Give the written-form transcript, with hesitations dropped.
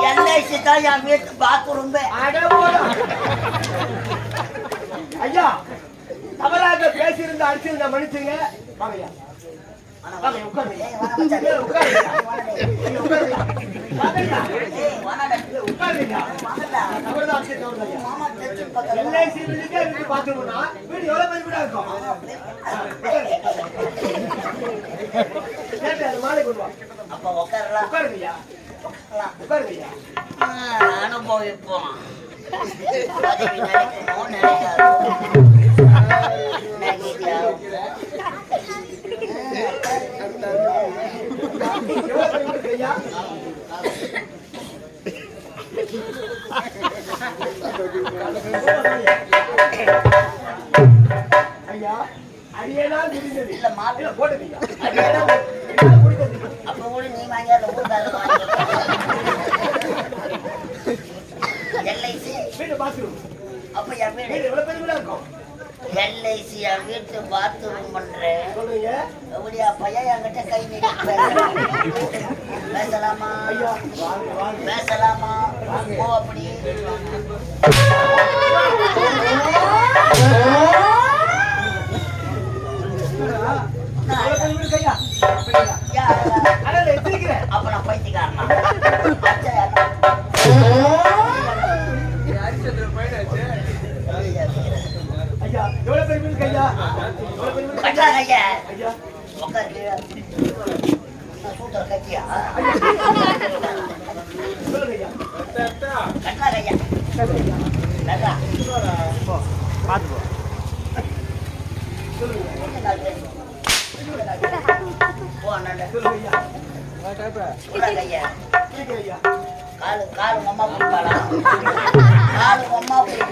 LIC தான் என் வீட்டு bathroom. ஐயா தவறாக பேசியிருந்த அடிச்சிருந்த மனுஷங்க வாங்கய்யா. அனுபவிப்போம். ஐயா அடியேதான் முடிந்தது. இல்ல மாப்பிள்ள போட்டுக்கீங்க. அப்ப கூட நீ வாங்கி அந்த ஊர்கார எல்ஐசி வீட்டு பாத்ரூம். அப்ப என் வீடு எவ்வளவு பெரிய வீடா இருக்கும்? எல்ஐசி என் வீட்டு பாத்ரூம் பண்றேன். சொல்லுங்க. எப்படியா பையன் என்கிட்ட கை நீட்டி பேசலாமா? ஐயா வாங்க வாங்க பேசலாமா? ஓ அப்படி அப்ப நான் பைத்தியக்காரனா? ஐயா எவ்வளவு பெரிய வீடு கையா? கட்டாங்க ஐயா. ஐயா உட்காரு. சூட்டர் கட்டியா? சொல்லுங்க ஐயா. கட்டாங்க ஐயா. கட்டா. பாத்து போ. போ நல்ல. சொல்லுங்க ஐயா. கட்டாங்க ஐயா. ஐயா காலு காலு அம்மா குடிப்பாளா? காலு அம்மா குடி